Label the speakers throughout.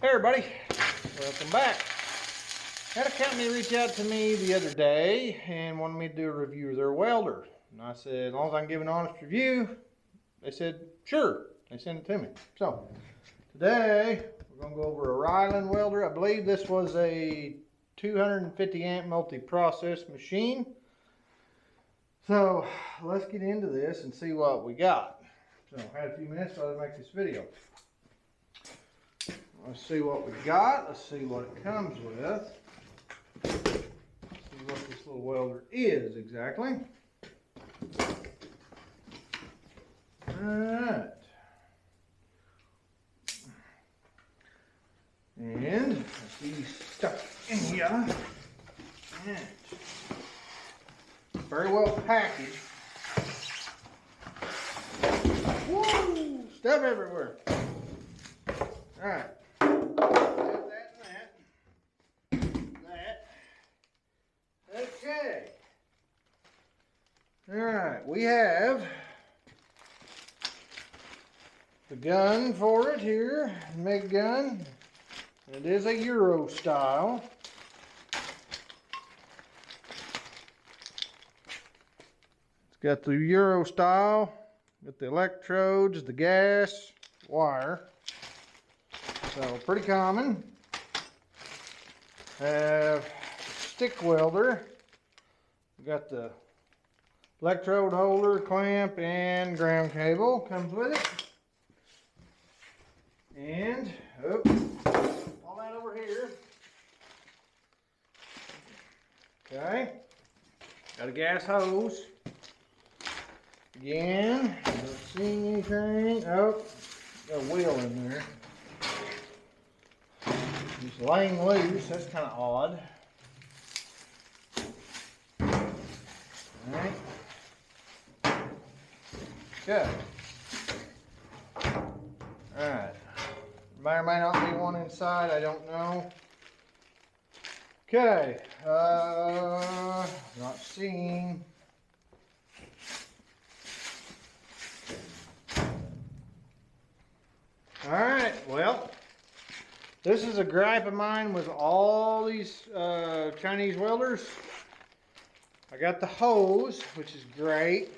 Speaker 1: Hey everybody, welcome back. Had a company reach out to me the other day and wanted me to do a review of their welder. And I said, as long as I can give an honest review, they said, sure. They sent it to me. So, today, we're going to go over a Ryland welder. I believe this was a 250 amp multi-process machine. So, let's get into this and see what we got. So, I had a few minutes so I make this video. Let's see what we got. Let's see what it comes with. Let's see what this little welder is exactly. Alright. And I see stuff in here. Alright. Very well packaged. Woo! Stuff everywhere. Alright. Okay. Alright, we have the gun for it here, MIG gun. It is a Euro style. It's got the Euro style, got the electrodes, the gas, wire. So pretty common. Have stick welder. We got the electrode holder, clamp, and ground cable comes with it. And all that over here. Okay. Got a gas hose. Again, don't see anything. Oh, got a wheel in there. It's laying loose. That's kind of odd. Alright. Good. Alright. May or may not be one inside, I don't know. Okay. Not seeing. Alright, well. This is a gripe of mine with all these Chinese welders. I got the hose, which is great.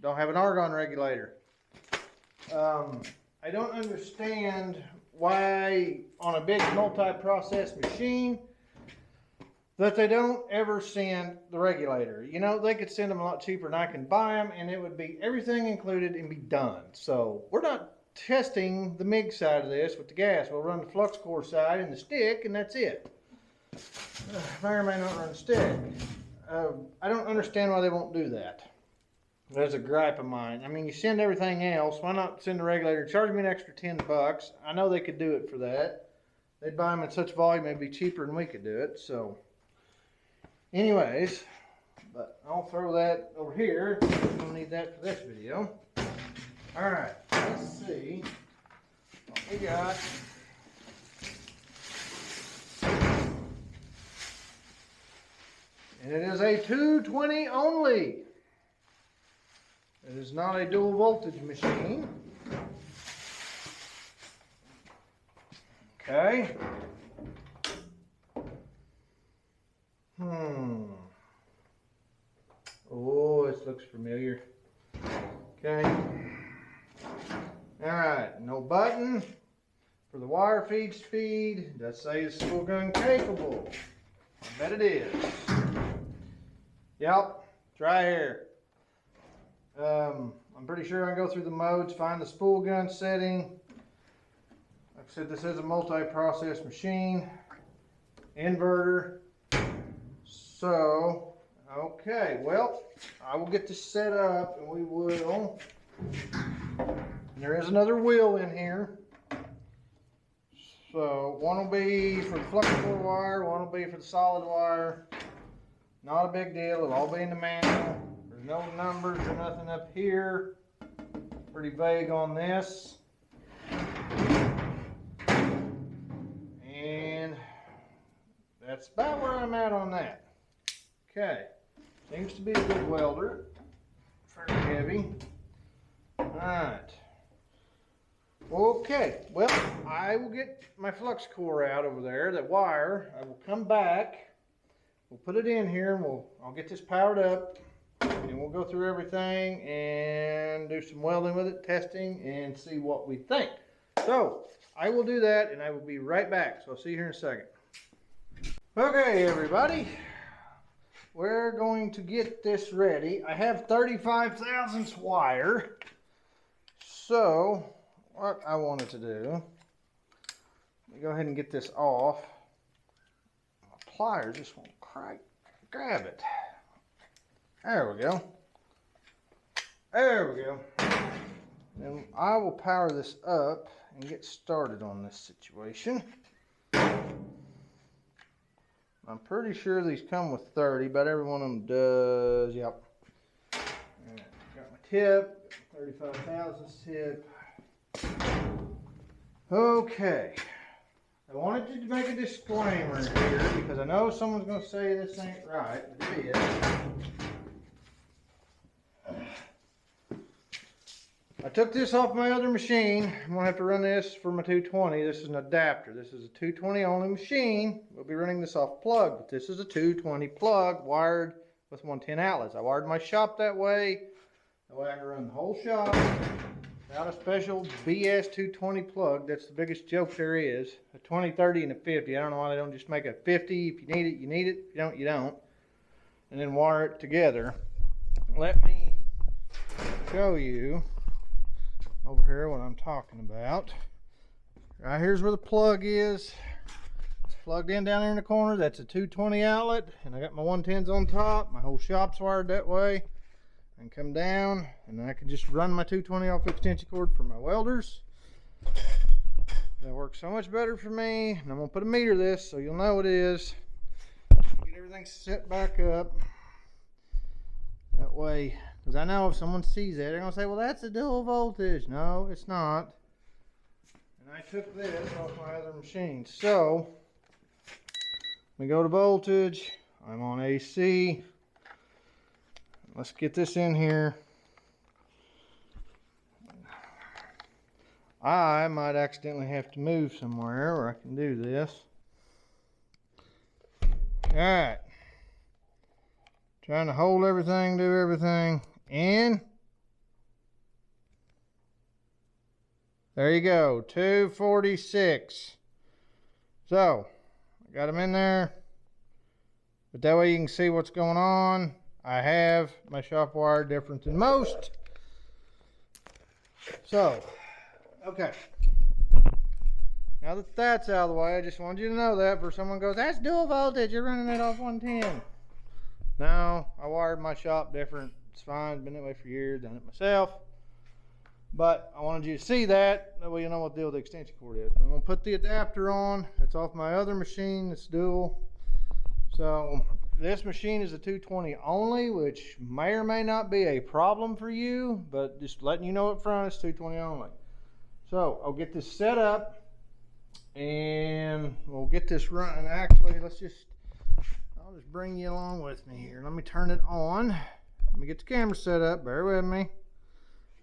Speaker 1: Don't have an argon regulator. I don't understand why on a big multi-process machine that they don't ever send the regulator. You know, they could send them a lot cheaper and I can buy them and it would be everything included and be done. So we're not testing the MIG side of this with the gas. We'll run the flux core side and the stick and that's it. May or may not run stick. I don't understand why they won't do that. That's a gripe of mine. I mean, you send everything else. Why not send the regulator? Charge me an extra $10. I know they could do it for that. They'd buy them in such volume it'd be cheaper than we could do it. So, anyways, but I'll throw that over here. We don't need that for this video. All right, let's see what we got. And it is a 220 only. It is not a dual voltage machine. Okay. Oh, this looks familiar. Okay. Alright, no button for the wire feed speed. It does say it's spool gun capable. I bet it is. Yep, try here. I'm pretty sure I can go through the modes, find the spool gun setting. Like I said, this is a multi-process machine. Inverter. So, okay, well, I will get this set up and we will. And there is another wheel in here. So, one will be for the flux core wire, one will be for the solid wire. Not a big deal, it'll all be in the manual. There's no numbers or nothing up here. Pretty vague on this. And that's about where I'm at on that. Okay, seems to be a good welder. Fairly heavy. Alright. Okay, well, I will get my flux core out over there, that wire. I will come back. We'll put it in here and I'll get this powered up and we'll go through everything and do some welding with it, testing, and see what we think. So I will do that and I will be right back. So I'll see you here in a second. Okay, everybody, we're going to get this ready. I have 35 thousandths wire. So what I wanted to do, let me go ahead and get this off. My pliers just won't grab it. There we go. There we go. And I will power this up and get started on this situation. I'm pretty sure these come with 30, but every one of them does. Yep. Right, got my tip, 35 thousandths tip. Okay. I wanted to make a disclaimer here because I know someone's going to say this ain't right, but it is. I took this off my other machine. I'm going to have to run this for my 220. This is an adapter. This is a 220 only machine. We'll be running this off plug, but this is a 220 plug wired with 110 outlets. I wired my shop that way. That way I can run the whole shop without a special BS 220 plug. That's the biggest joke there is. A 20, 30, and a 50. I don't know why they don't just make a 50. If you need it, you need it. If you don't, you don't. And then wire it together. Let me show you over here what I'm talking about. Right here's where the plug is. It's plugged in down there in the corner. That's a 220 outlet, and I got my 110s on top. My whole shop's wired that way. I can come down and I can just run my 220 off extension cord for my welders. That works so much better for me. And I'm gonna put a meter this so you'll know what it is. Get everything set back up. That way, because I know if someone sees that, they're gonna say, well, that's a dual voltage. No, it's not. And I took this off my other machine. So, we go to voltage. I'm on AC. Let's get this in here. I might accidentally have to move somewhere where I can do this. Alright. Trying to hold everything, do everything. And there you go, 246. So, I got them in there. But that way you can see what's going on. I have my shop wire different than most. So, okay. Now that that's out of the way, I just wanted you to know that for someone goes, that's dual voltage, you're running it off 110. No, I wired my shop different. It's fine, been that way for years, done it myself. But I wanted you to see that way you know what the deal with the extension cord is. I'm going to put the adapter on. It's off my other machine, it's dual. So, this machine is a 220 only, which may or may not be a problem for you, but just letting you know up front, it's 220 only. So I'll get this set up and we'll get this running. Actually, I'll just bring you along with me here. Let me turn it on. Let me get the camera set up. Bear with me.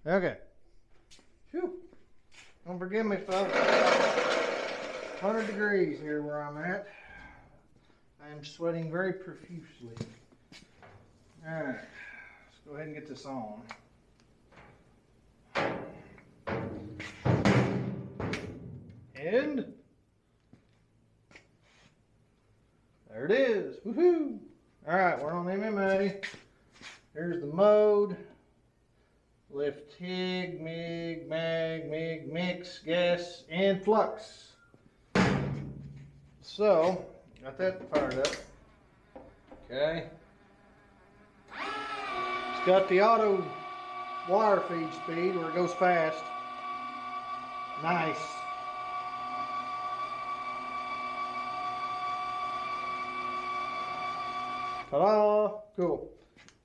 Speaker 1: Okay. Phew. Don't forgive me, folks. 100 degrees here where I'm at. I am sweating very profusely. Alright, let's go ahead and get this on. And there it is. Woohoo! Alright, we're on MMA. Here's the mode. Lift TIG, MIG, MAG, MIG, mix, gas, and flux. So, got that fired up. Okay. It's got the auto wire feed speed where it goes fast. Nice. Ta-da! Cool.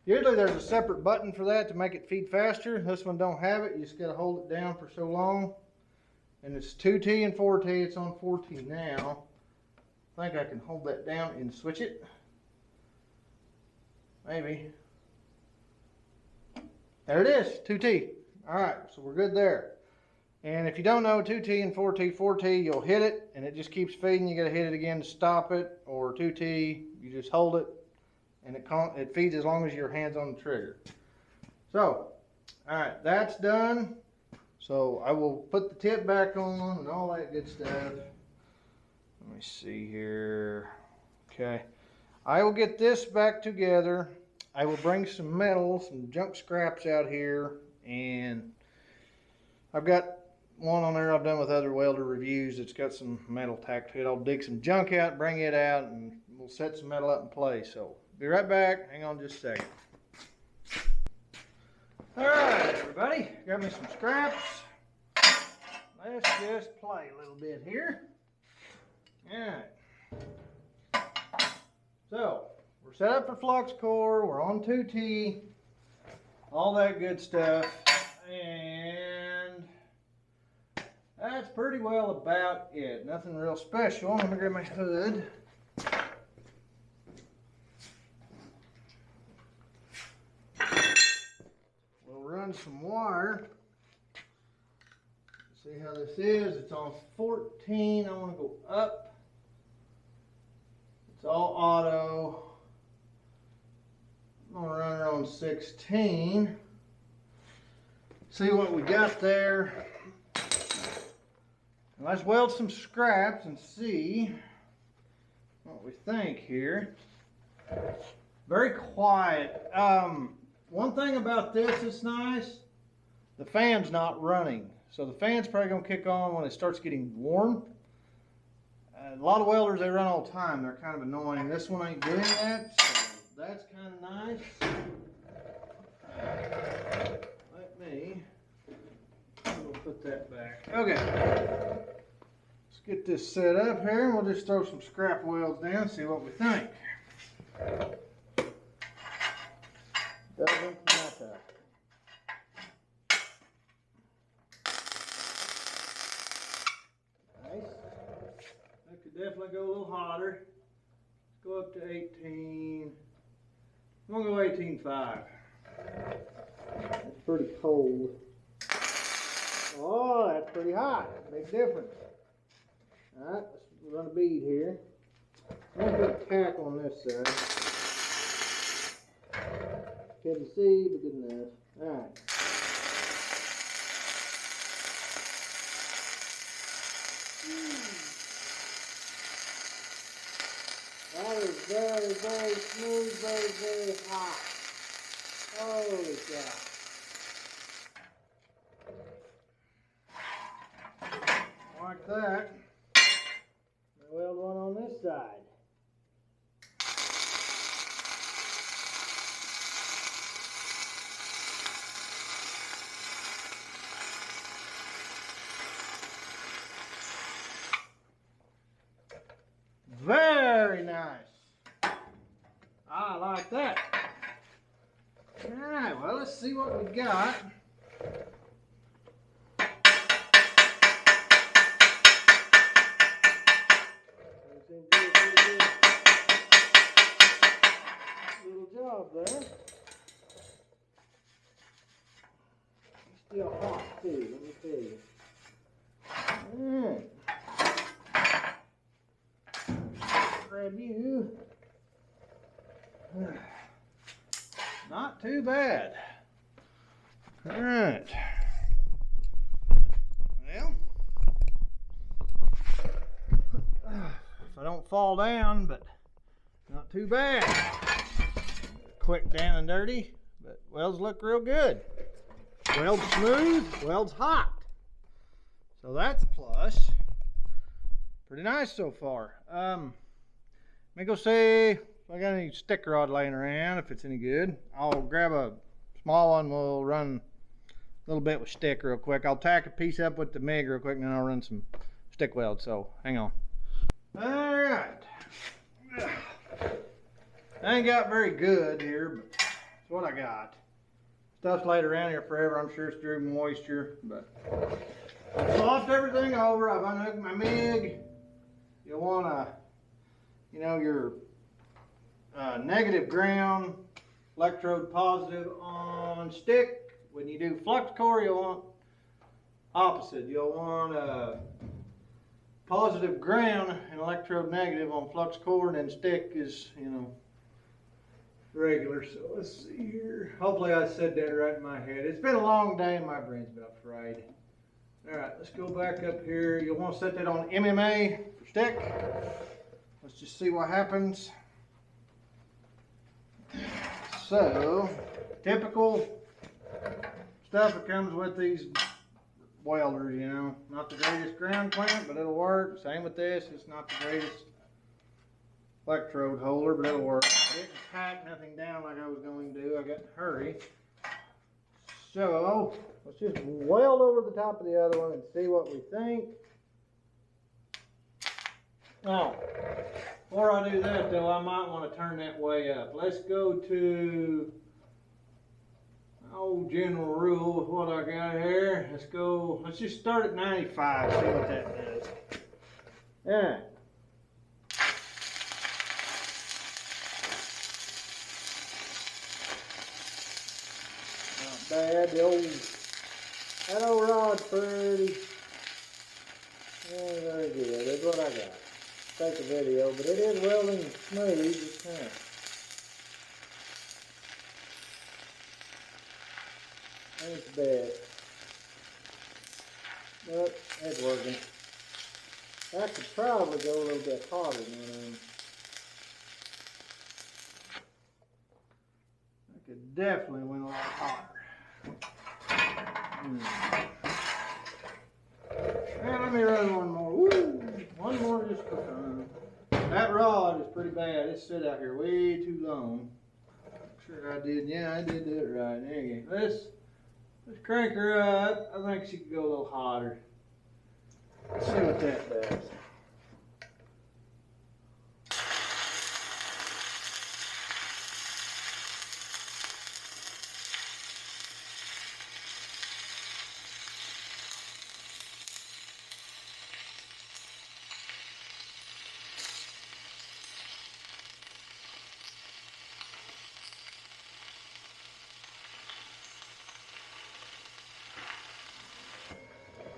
Speaker 1: Usually there's a separate button for that to make it feed faster. This one don't have it. You just gotta hold it down for so long. And it's 2T and 4T. It's on 4T now. I think I can hold that down and switch it. Maybe. There it is, 2T. Alright, so we're good there. And if you don't know 2T and 4T, 4T, you'll hit it and it just keeps feeding. You gotta hit it again to stop it. Or 2T, you just hold it and it feeds as long as your hand's on the trigger. So, all right, that's done. So I will put the tip back on and all that good stuff. Let me see here. Okay, I will get this back together. I will bring some metal, some junk scraps out here, and I've got one on there I've done with other welder reviews. It's got some metal tacked to it. I'll dig some junk out, bring it out, and we'll set some metal up in place. So be right back. Hang on just a second. All right, everybody, got me some scraps. Let's just play a little bit here. All right. So we're set up for flux core. We're on 2T. All that good stuff. And that's pretty well about it. Nothing real special. Let me grab my hood. We'll run some wire. See how this is. It's on 14. I want to go up. It's all auto. I'm going to run her on 16. See what we got there. And let's weld some scraps and see what we think here. Very quiet. One thing about this that's nice, the fan's not running. So the fan's probably going to kick on when it starts getting warm. A lot of welders, they run all the time. They're kind of annoying. This one ain't doing that, so that's kind of nice. Let me put that back. Okay. Let's get this set up here, and we'll just throw some scrap welds down and see what we think. Doesn't matter. Definitely go a little hotter. Let's go up to 18. I'm gonna go 18.5. That's pretty cold. Oh, that's pretty hot. Big difference. All right, let's run a bead here. I'm gonna put a tack on this side. Couldn't see, but good enough. All right. That is very, very smooth, very, very hot. Holy cow. Like that. I weld one on this side. Very nice. I like that. Alright, well, let's see what we got. Little job there. Still hot too, let me tell you. Alright. Grab you. Not too bad. All right. Well, if I don't fall down, but not too bad. Quick down and dirty, but welds look real good. Weld's smooth, weld's hot. So that's a plus. Pretty nice so far. Let me go see if I got any stick rod laying around, if it's any good. I'll grab a small one. We'll run a little bit with stick real quick. I'll tack a piece up with the MIG real quick, and then I'll run some stick weld. So hang on. All right. I ain't got very good here, but it's what I got. Stuff's laid around here forever. I'm sure it's through moisture, but I've softened everything over. I've unhooked my MIG. You'll want to, you know, your negative ground, electrode positive on stick. When you do flux core, you'll want opposite. You'll want positive ground and electrode negative on flux core, and then stick is, you know, regular. So let's see here. Hopefully I said that right in my head. It's been a long day and my brain's about fried. Alright, let's go back up here. You'll want to set that on MMA for stick. Let's just see what happens. So, typical stuff that comes with these welders, you know. Not the greatest ground clamp, but it'll work. Same with this. It's not the greatest electrode holder, but it'll work. I didn't pack nothing down like I was going to do. I got to hurry. So, let's just weld over the top of the other one and see what we think. Now, before I do that though, I might want to turn that way up. Let's go to old general rule with what I got here. Let's just start at 95, see what that does. Alright. Bad. That old rod's pretty. Yeah, very good. That's what I got. Take a video, but it is welding smooth. Just kind of. Ain't bad. But it's working. I could probably go a little bit harder than I could definitely went a lot hotter. And let me run one more. Woo! One more just for fun. That rod is pretty bad. It's sit out here way too long. Sure I did. Yeah, I did do it right. There you go. Let's crank her up. I think she could go a little hotter. Let's see what that does.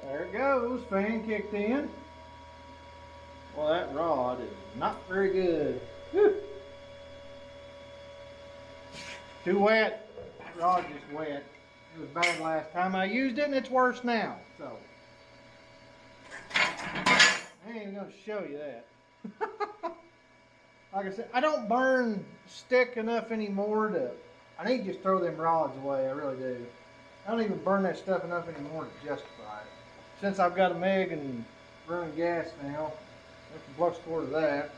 Speaker 1: There it goes, fan kicked in. Well, that rod is not very good. Whew. Too wet. That rod's just wet. It was bad last time I used it and it's worse now. So, I ain't even gonna show you that. Like I said, I don't burn stick enough anymore I need to just throw them rods away, I really do. I don't even burn that stuff enough anymore to justify it. Since I've got a Meg and running gas now, I can flux core to that.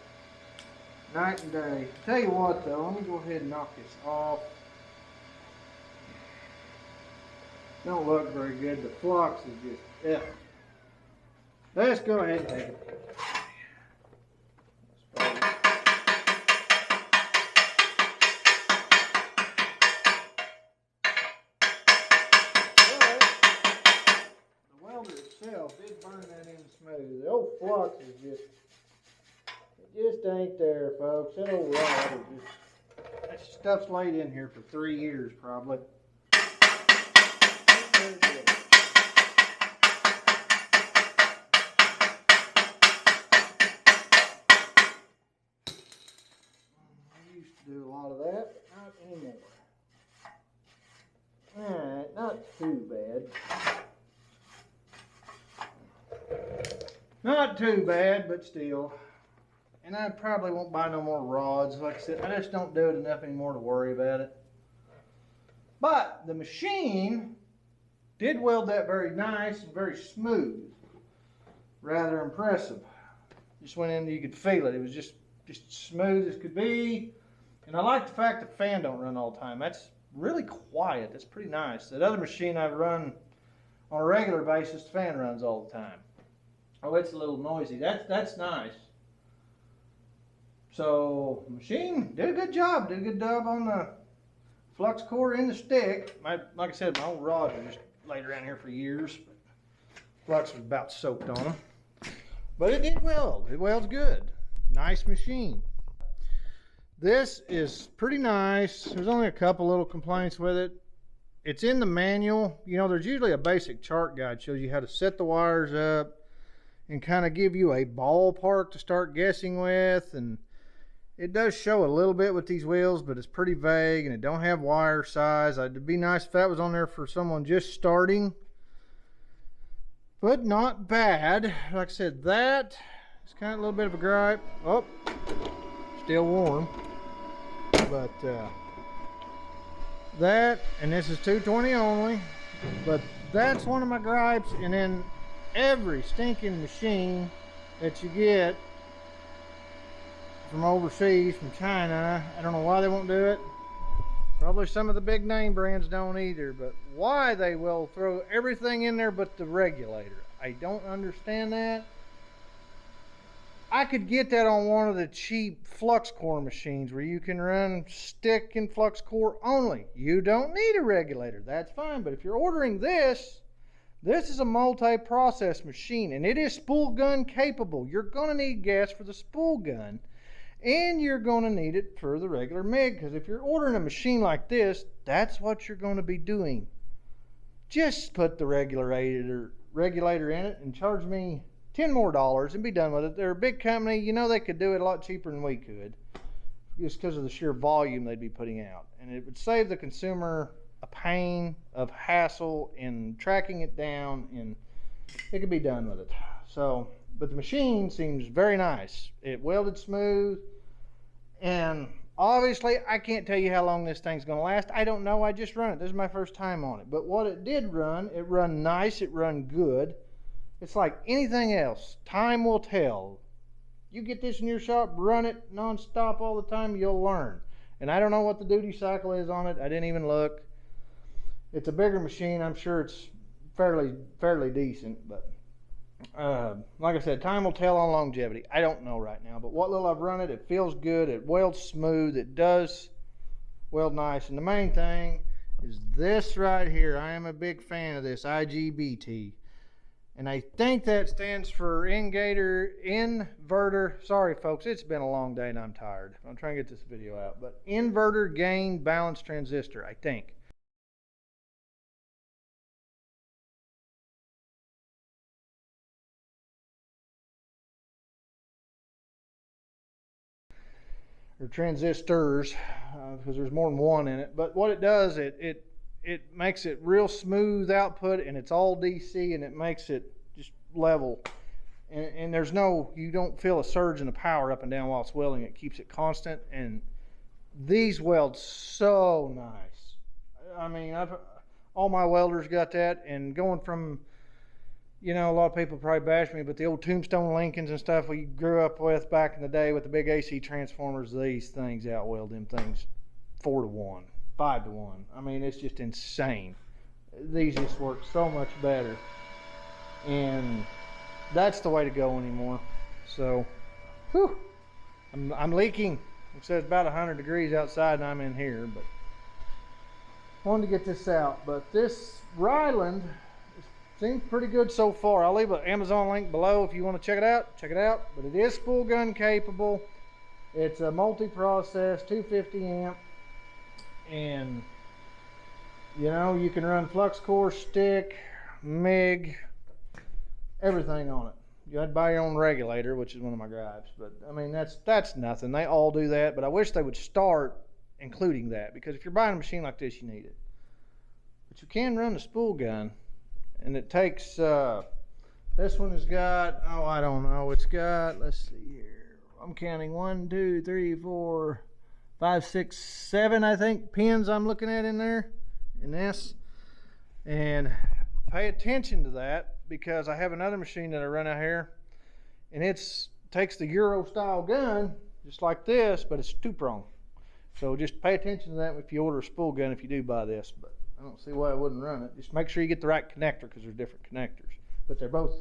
Speaker 1: Night and day. Tell you what though, let me go ahead and knock this off. Don't look very good. The flux is just, yeah. Let's go ahead and take it. Did burn that in smooth. The old flux is just ain't there, folks. That old rod is just, that stuff's laid in here for 3 years probably. I used to do a lot of that, but not anymore. Alright, not too bad. Not too bad, but still. And I probably won't buy no more rods. Like I said, I just don't do it enough anymore to worry about it. But the machine did weld that very nice and very smooth. Rather impressive. Just went in, you could feel it. It was just smooth as could be. And I like the fact that the fan don't run all the time. That's really quiet. That's pretty nice. That other machine I've run on a regular basis, the fan runs all the time. Oh, it's a little noisy. That's nice. So, machine did a good job. Did a good job on the flux core in the stick. Like I said, my old rods are just laid around here for years. Flux was about soaked on them. But it did weld. It welds good. Nice machine. This is pretty nice. There's only a couple little complaints with it. it's in the manual. You know, there's usually a basic chart guide shows you how to set the wires up and kind of give you a ballpark to start guessing with. And it does show a little bit with these wheels, but it's pretty vague and it don't have wire size. It'd be nice if that was on there for someone just starting, but not bad. Like I said, that is kind of a little bit of a gripe. Oh, still warm, but that, and this is 220 only, but that's one of my gripes. And then every stinking machine that you get from overseas, from China, I don't know why they won't do it. Probably some of the big name brands don't either, but why they will throw everything in there but the regulator, I don't understand that. I could get that on one of the cheap flux core machines where you can run stick and flux core only. You don't need a regulator, that's fine. But if you're ordering this is a multi-process machine, and it is spool gun capable. You're going to need gas for the spool gun, and you're going to need it for the regular MIG, because if you're ordering a machine like this, that's what you're going to be doing. Just put the regulator in it and charge me $10 more and be done with it. They're a big company. You know, they could do it a lot cheaper than we could, just because of the sheer volume they'd be putting out. And it would save the consumer a pain of hassle in tracking it down, and it could be done with it. So, but the machine seems very nice. It welded smooth, and obviously I can't tell you how long this thing's going to last. I don't know. I just run it. This is my first time on it. But what it did run, it run nice. It run good. It's like anything else. Time will tell. You get this in your shop, run it non-stop all the time, you'll learn. And I don't know what the duty cycle is on it. I didn't even look. It's a bigger machine. I'm sure it's fairly decent, but like I said, time will tell on longevity. I don't know right now, but what little I've run it, it feels good. It welds smooth. It does weld nice. And the main thing is this right here. I am a big fan of this IGBT. And I think that stands for inverter. Sorry folks, it's been a long day and I'm tired. I'm trying to get this video out. But inverter gain balance transistor, I think. Or transistors, because there's more than one in it. But what it does, it makes it real smooth output, and it's all DC, and it makes it just level. And there's no, you don't feel a surge in the power up and down while it's welding. It keeps it constant, and these weld so nice. I mean, all my welders got that, and going from, you know, a lot of people probably bash me, but the old Tombstone Lincolns and stuff we grew up with back in the day with the big AC transformers, these things outweld them things 4 to 1, 5 to 1. I mean, it's just insane. These just work so much better, and that's the way to go anymore. So, whew, I'm leaking. It says about 100 degrees outside, and I'm in here, but wanted to get this out. But this Riland seems pretty good so far. I'll leave an Amazon link below if you want to check it out. Check it out. But it is spool gun capable. It's a multi-process 250 amp, and you know, you can run flux core, stick, MIG, everything on it. You had to buy your own regulator, which is one of my gripes, but I mean, that's nothing. They all do that, but I wish they would start including that, because if you're buying a machine like this, you need it. But you can run the spool gun, and it takes this one has got, oh, I don't know, it's got, let's see here, I'm counting 1 2 3 4 5 6 7, I think, pins I'm looking at in there in this. And pay attention to that, because I have another machine that I run out here, and it's takes the Euro style gun just like this, but it's 2-prong. So just pay attention to that if you order a spool gun, if you do buy this. But I don't see why I wouldn't run it. Just make sure you get the right connector, because there's different connectors. But they're both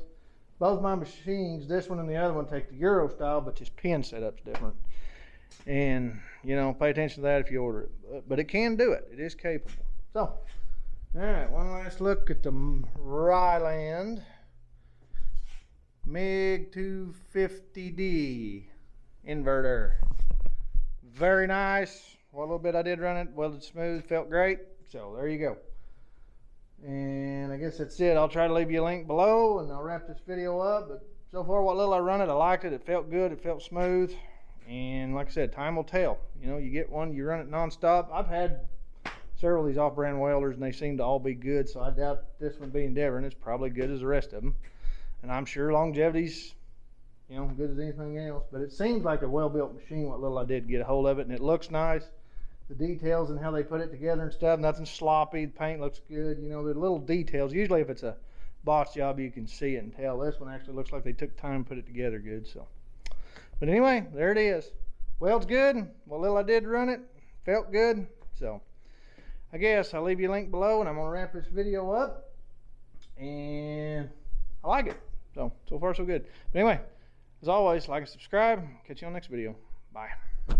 Speaker 1: my machines, this one and the other one, take the Euro style, but just pin setup's different. And you know, pay attention to that if you order it. But it can do it. It is capable. So, all right, one last look at the Riland MIG 250D inverter. Very nice. What little bit I did run it, welded smooth, felt great. So there you go. And I guess that's it. I'll try to leave you a link below, and I'll wrap this video up. But so far, what little I run it, I liked it. It felt good. It felt smooth. And like I said, time will tell. You know, you get one, you run it nonstop. I've had several of these off-brand welders, and they seem to all be good. So I doubt this one being Devon. It's probably good as the rest of them. And I'm sure longevity's, you know, good as anything else. But it seems like a well-built machine, what little I did get a hold of it. And it looks nice. The details and how they put it together and stuff, nothing sloppy. The paint looks good. You know, the little details. Usually if it's a boss job, you can see it and tell. This one actually looks like they took time to put it together good. So, but anyway, there it is. Weld's good. What little I did run it, felt good. So I guess I'll leave you a link below, and I'm going to wrap this video up. And I like it. So far so good. But anyway, as always, like and subscribe. Catch you on the next video. Bye.